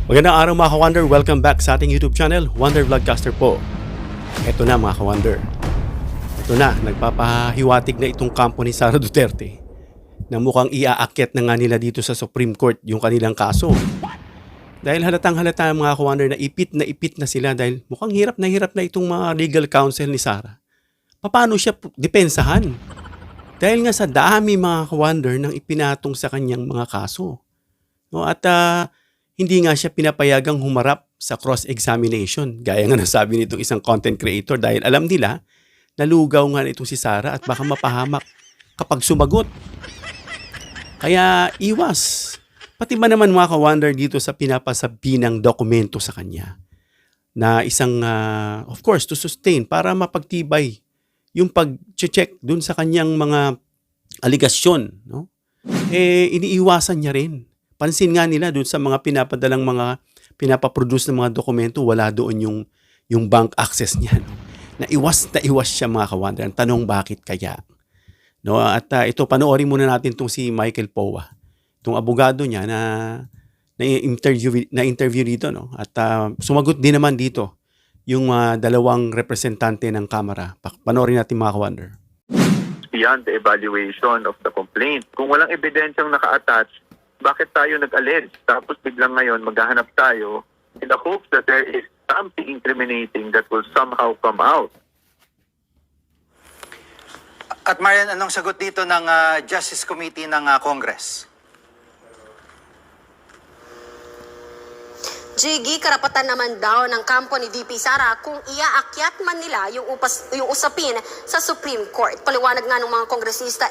Magandang araw mga ka-Wonder, welcome back sa ating YouTube channel, Wonder Vlogcaster po. Ito na mga ka-Wonder. Ito na, nagpapahiwatig na itong kampo ni Sara Duterte na mukhang iaakyat na nga nila dito sa Supreme Court yung kanilang kaso. Dahil halatang halata mga ka-Wonder na ipit na sila dahil mukhang hirap na itong mga legal counsel ni Sara. Paano siya depensahan? Dahil nga sa dami mga ka-Wonder nang ipinatong sa kanyang mga kaso. No, at hindi nga siya pinapayagang humarap sa cross-examination. Gaya nga nasabi nitong isang content creator dahil alam nila, nalugaw nga itong si Sara at baka mapahamak kapag sumagot. Kaya iwas. Pati ba naman mga ka-Wonder dito sa pinapasabi ng dokumento sa kanya na isang, of course, to sustain para mapagtibay yung pag-check dun sa kanyang mga aligasyon. No? Iniiwasan niya rin. Pansin nga nila doon sa mga pinapaproduce ng mga dokumento, wala doon yung bank access niya. No? Na iwas siya mga ka-Wonder. Ang tanong bakit kaya? No? At ito, panoorin muna natin itong si Michael Powa. Itong abogado niya na-interview dito. No? At sumagot din naman dito yung dalawang representante ng Kamara. Panoorin natin mga ka-Wonder. Beyond the evaluation of the complaint. Kung walang ebidensyang naka-attach, bakit tayo nag-allege? Tapos biglang ngayon maghahanap tayo in the hopes that there is something incriminating that will somehow come out. At Marian, anong sagot dito ng Justice Committee ng Congress? Jiggy, karapatan naman daw ng kampo ni VP Sara kung iaakyat man nila yung usapin sa Supreme Court. Paliwanag nga ng mga kongresista,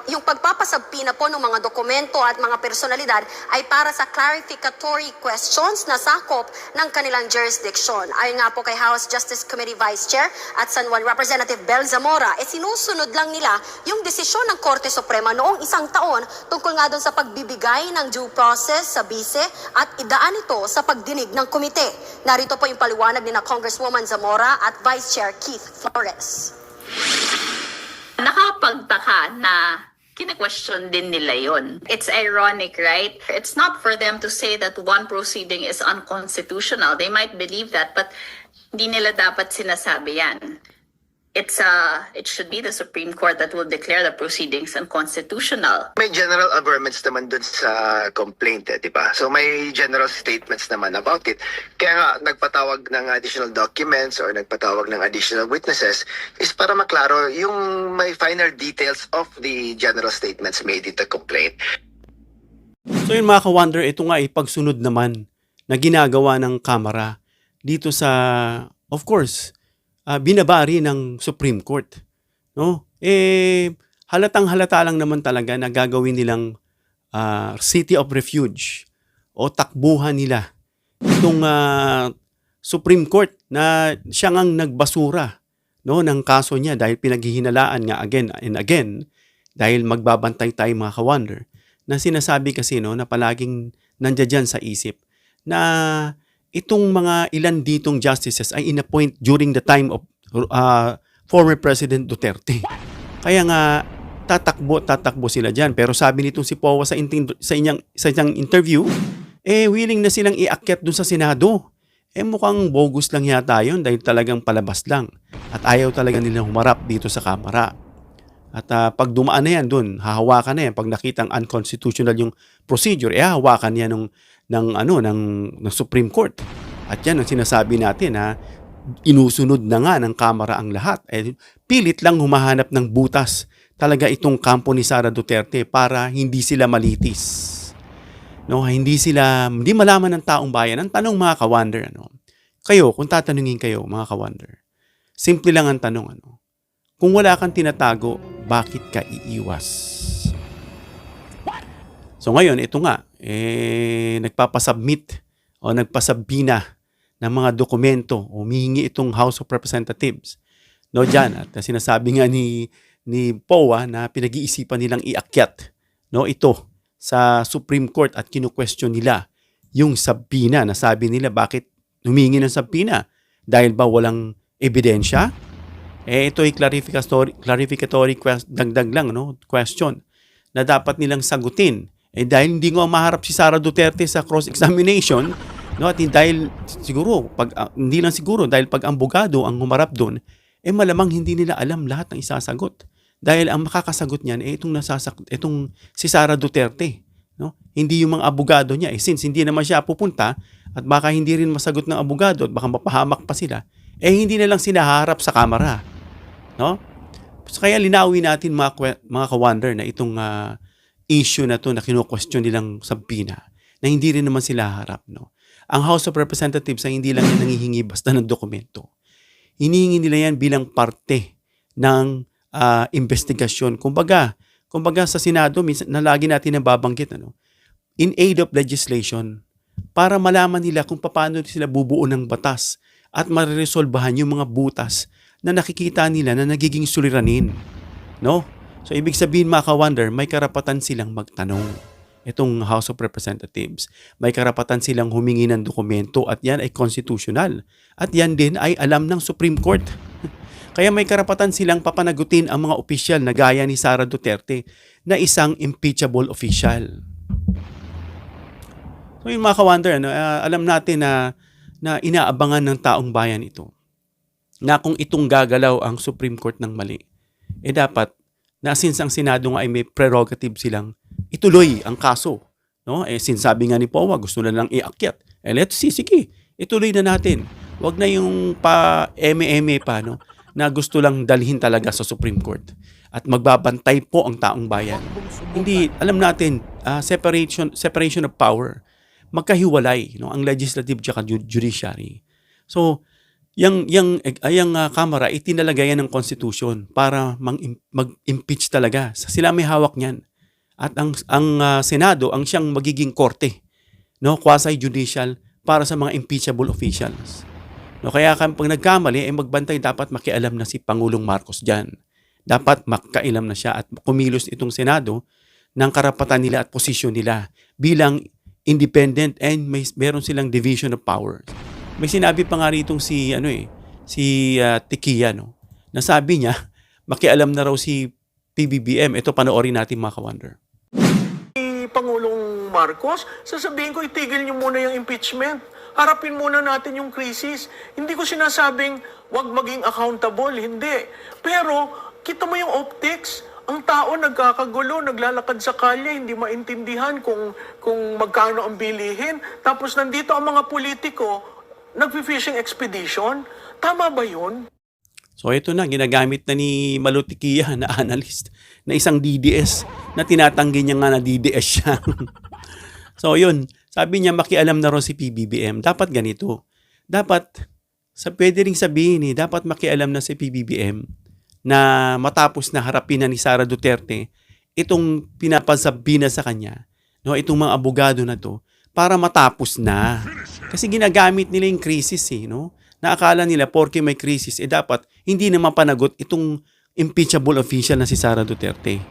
yung pagpapasabpina po ng mga dokumento at mga personalidad ay para sa clarificatory questions na sakop ng kanilang jurisdiction. Ayon nga po kay House Justice Committee Vice Chair at San Juan Representative Bel Zamora, sinusunod lang nila yung desisyon ng Korte Suprema noong isang taon tungkol nga doon sa pagbibigay ng due process sa bise at idaan ito sa pagdinig ng komite. Narito po yung paliwanag ni na Congresswoman Zamora at Vice Chair Keith Flores. Nakapagtaka na kina-question din nila yon. It's ironic, right? It's not for them to say that one proceeding is unconstitutional. They might believe that, but hindi nila dapat sinasabi yan. It should be the Supreme Court that will declare the proceedings unconstitutional. May general arguments naman dun sa complaint, di ba? So may general statements naman about it. Kaya nga nagpatawag ng additional documents or nagpatawag ng additional witnesses is para maklaro yung may finer details of the general statements made in the complaint. So yun mga ka-Wonder, ito nga pagsunod naman na ginagawa ng Kamara dito sa, of course, binabari ng Supreme Court. No? Halatang-halata lang naman talaga na gagawin nilang city of refuge o takbuhan nila itong Supreme Court na siya ngang nagbasura, no, ng kaso niya dahil pinaghihinalaan nga again and again dahil magbabantay tayo mga ka-Wonder na sinasabi kasi no, na palaging nandiyan sa isip na itong mga ilan ditong justices ay inappoint during the time of former President Duterte. Kaya nga, tatakbo sila dyan. Pero sabi nitong si Powa sa inyang interview, willing na silang iakyat dun sa Senado. Mukhang bogus lang yata yun dahil talagang palabas lang. At ayaw talaga nilang humarap dito sa Kamara. At pag dumaan na yan dun, hahawakan na yan. Pag nakitang unconstitutional yung procedure, hahawakan yan ng Supreme Court. At yan ang sinasabi natin na inusunod na nga ng Kamara ang lahat. Pilit lang humahanap ng butas talaga itong kampo ni Sara Duterte para hindi sila malitis. No, hindi malaman ng taong bayan. Ang tanong mga ka-Wonder, kayo, kung tatanungin kayo mga ka-Wonder, simple lang ang tanong, kung wala kang tinatago, bakit ka iiwas? So ngayon, ito nga, nagpapasubmit o nagpasabina ng mga dokumento, humihingi itong House of Representatives. No, dyan, at sinasabi nga ni Powa na pinag-iisipan nilang iakyat ito sa Supreme Court at kinu-question nila yung sabina na sabi nila bakit humingi ng sabina? Dahil ba walang ebidensya? Ito ay clarificatory dagdag lang, question na dapat nilang sagutin. Dahil hindi nga maharap si Sara Duterte sa cross-examination, No, at dahil siguro, hindi lang siguro, dahil pag ang abogado ang humarap doon, malamang hindi nila alam lahat ng isasagot. Dahil ang makakasagot niyan, itong si Sara Duterte. No? Hindi yung mga abogado niya. Since hindi naman siya pupunta, at baka hindi rin masagot ng abogado, at baka mapahamak pa sila, hindi na lang sinaharap sa kamera. No? So, kaya linawin natin mga ka-wonder na itong issue na to na kino-question nilang sabina, na hindi rin naman sila harap. No? Ang House of Representatives ay hindi lang yan nangihingi basta ng dokumento. Hinihingi nila yan bilang parte ng investigasyon. Kumbaga sa Senado, na lagi natin nababanggit, in aid of legislation, para malaman nila kung paano sila bubuo ng batas at mariresolbahan yung mga butas na nakikita nila na nagiging suliranin. No? So, ibig sabihin mga ka-wonder, may karapatan silang magtanong. Itong House of Representatives. May karapatan silang humingi ng dokumento at yan ay constitutional. At yan din ay alam ng Supreme Court. Kaya may karapatan silang papanagutin ang mga opisyal na gaya ni Sara Duterte na isang impeachable official. So yung mga ka-wonder, alam natin na inaabangan ng taong bayan ito. Na kung itong gagalaw ang Supreme Court ng mali, dapat na since ang Senado nga ay may prerogative silang ituloy ang kaso. No? Sinasabi nga ni POA, gusto na lang iakyat. Let's see, sige, ituloy na natin. Huwag na yung pa-eme-eme pa, no? Na gusto lang dalhin talaga sa Supreme Court. At magbabantay po ang taong bayan. Hindi, alam natin, separation of power. Magkahiwalay, no? Ang legislative at judiciary. So, yung Kamara, itinalagay yan ng Constitution para mag-impeach talaga. Sila may hawak niyan. At ang Senado ang siyang magiging korte, no, quasi-judicial para sa mga impeachable officials. No, kaya pag nagkamali magbantay, dapat makialam na si Pangulong Marcos diyan. Dapat makailam na siya at kumilos itong Senado ng karapatan nila at posisyon nila bilang independent and meron silang division of powers. May sinabi pa nga rito si Tikia, no, na sabi niya makialam na raw si PBBM. Ito panoorin natin mga ka-wonder. Pangulong Marcos, sasabihin ko itigil niyo muna yung impeachment. Harapin muna natin yung krisis. Hindi ko sinasabing wag maging accountable, hindi. Pero kita mo yung optics, ang tao nagkakagulo, naglalakad sa kalye, hindi maintindihan kung magkano ang bilihin. Tapos nandito ang mga politiko, nag-fishing expedition. Tama ba yun? So ito na, ginagamit na ni Malutikia na analyst na isang DDS na tinatanggi niya nga na DDS siya. So yun, sabi niya makialam na rin si PBBM. Dapat ganito. Pwede rin sabihin dapat makialam na si PBBM na matapos na harapin na ni Sara Duterte itong pinapasabi na sa kanya, no, itong mga abogado na to, para matapos na. Kasi ginagamit nila yung crisis no? Naakala nila porke may crisis, dapat hindi na mapanagot itong impeachable official na si Sara Duterte.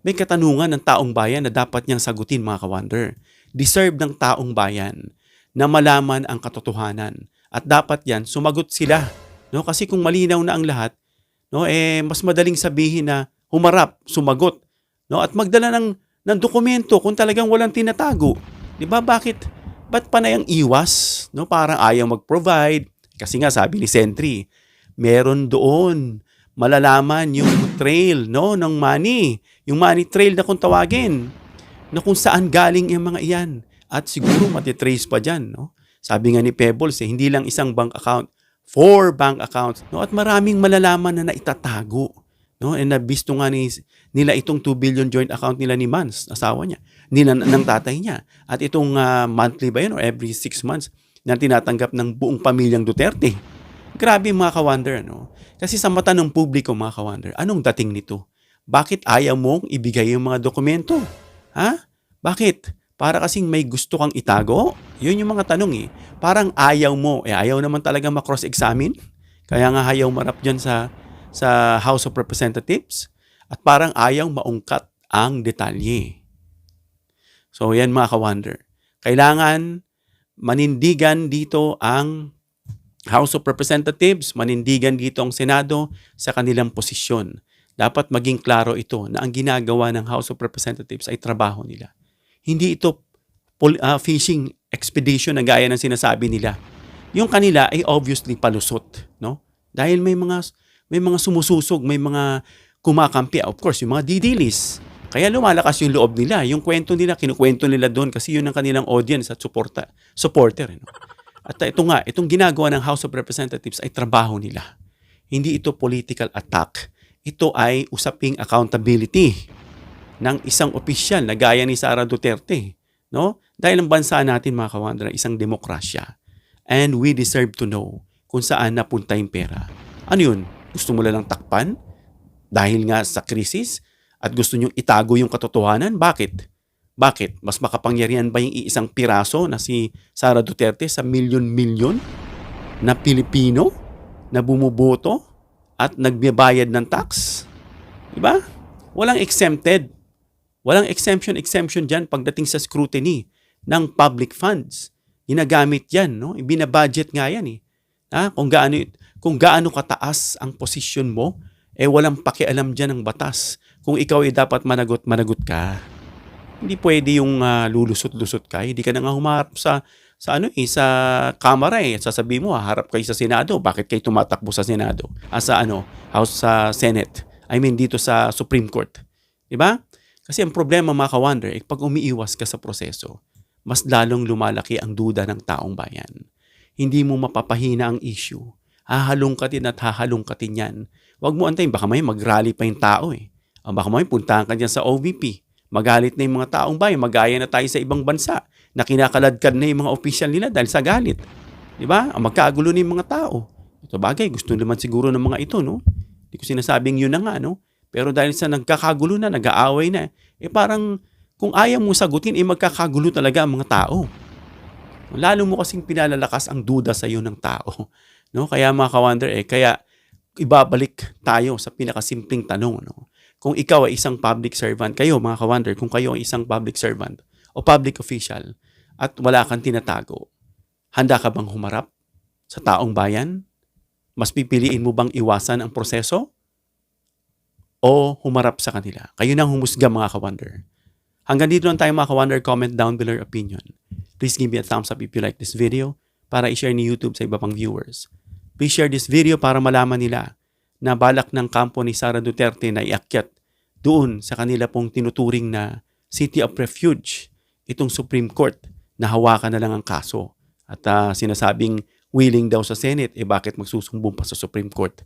May katanungan ng taong bayan na dapat niyang sagutin mga ka-wonder. Deserve ng taong bayan na malaman ang katotohanan. At dapat yan, sumagot sila. No? Kasi kung malinaw na ang lahat, no, mas madaling sabihin na humarap, sumagot. No? At magdala ng dokumento kung talagang walang tinatago. Diba? Ba't panay ang iwas? No? Parang ayaw mag-provide. Kasi nga sabi ni Sentry, meron doon malalaman yung trail, no, ng money. Yung money trail na kung tawagin. Na kung saan galing yung mga iyan. At siguro matitrace pa dyan. No? Sabi nga ni Pebbles, hindi lang isang bank account, 4 bank accounts. No? At maraming malalaman na naitatago. No? And nabisto nga nila itong 2 billion joint account nila ni Mans, asawa niya, ng tatay niya. At itong monthly ba yun or every 6 months na tinatanggap ng buong pamilyang Duterte. Grabe mga ka-wonder, no? Kasi sa mata ng publiko mga ka-wonder, anong dating nito? Bakit ayaw mong ibigay yung mga dokumento? Ha? Bakit? Para kasing may gusto kang itago? Yun yung mga tanong Parang ayaw mo. Ayaw naman talaga ma-cross-examine. Kaya nga ayaw marap dyan sa House of Representatives. At parang ayaw maungkat ang detalye. So yan mga ka-wonder. Kailangan manindigan dito ang House of Representatives, manindigan dito ang Senado sa kanilang posisyon. Dapat maging klaro ito na ang ginagawa ng House of Representatives ay trabaho nila. Hindi ito fishing expedition na gaya ng sinasabi nila. Yung kanila ay obviously palusot, no? Dahil may mga sumususog, may mga kumakampi, of course, yung mga didilis. Kaya lumalakas yung loob nila. Yung kwento nila, kinukwento nila doon kasi yun ang kanilang audience at supporter. No? At ito nga, itong ginagawa ng House of Representatives ay trabaho nila. Hindi ito political attack. Ito ay usaping accountability ng isang opisyal na gaya ni Sara Duterte. No? Dahil ang bansa natin, mga kawander, isang demokrasya. And we deserve to know kung saan napunta yung pera. Ano yun? Gusto mo lang takpan? Dahil nga sa krisis? At gusto nyong itago yung katotohanan? Bakit? Bakit? Mas makapangyarihan ba yung iisang piraso na si Sara Duterte sa milyon-milyon na Pilipino na bumuboto at nagbabayad ng tax? Diba? Walang exempted. Walang exemption dyan pagdating sa scrutiny ng public funds. Ginagamit yan, no? Ibinabudget nga yan eh. Kung gaano kataas ang posisyon mo, walang pakialam dyan ng batas. Kung ikaw ay dapat managot ka. Hindi pwede yung lulusot-lusot ka. Hindi ka na nga humarap sa kamera eh. Sasabihin mo, harap kayo sa Senado. Bakit kayo tumatakbo sa Senado? House sa Senate. I mean, dito sa Supreme Court. Diba? Kasi ang problema, mga kawander, pag umiiwas ka sa proseso, mas lalong lumalaki ang duda ng taong bayan. Hindi mo mapapahina ang issue. Hahalongkatin at hahalongkatin yan. Huwag mo antayin, baka may mag-rally pa yung tao eh. Baka may puntahan ka dyan sa OVP. Magalit na yung mga taong bayan. Magaya na tayo sa ibang bansa na kinakaladkad na yung mga opisyal nila dahil sa galit. Diba? Magkagulo na yung mga tao. Ito bagay, gusto naman siguro ng mga ito, no? Hindi ko sinasabing yun na nga, no? Pero dahil sa nagkakagulo na, nag-aaway na, parang kung ayaw mo sagutin, magkakagulo talaga ang mga tao. Lalo mo kasing pinalalakas ang duda sa iyo ng tao. No? Kaya mga kawander, kaya ibabalik tayo sa pinakasimpleng tanong, no? Kung ikaw ay isang public servant, kayo mga kawander, kung kayo ay isang public servant o public official at wala kang tinatago, handa ka bang humarap sa taong bayan? Mas pipiliin mo bang iwasan ang proseso o humarap sa kanila? Kayo nang humusga, mga kawander. Hanggang dito lang tayo, mga kawander. Comment down below your opinion. Please give me a thumbs up if you like this video para i-share ni YouTube sa iba pang viewers. Please share this video para malaman nila na balak ng kampo ni Sara Duterte na iakyat doon sa kanila pong tinuturing na City of Refuge, itong Supreme Court na hawakan na lang ang kaso. At sinasabing willing daw sa Senate, bakit magsusumbong pa sa Supreme Court?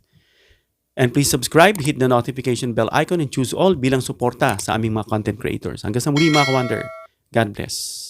And please subscribe, hit the notification bell icon and choose all bilang suporta sa aming mga content creators. Hanggang sa muli, mga kawander. God bless.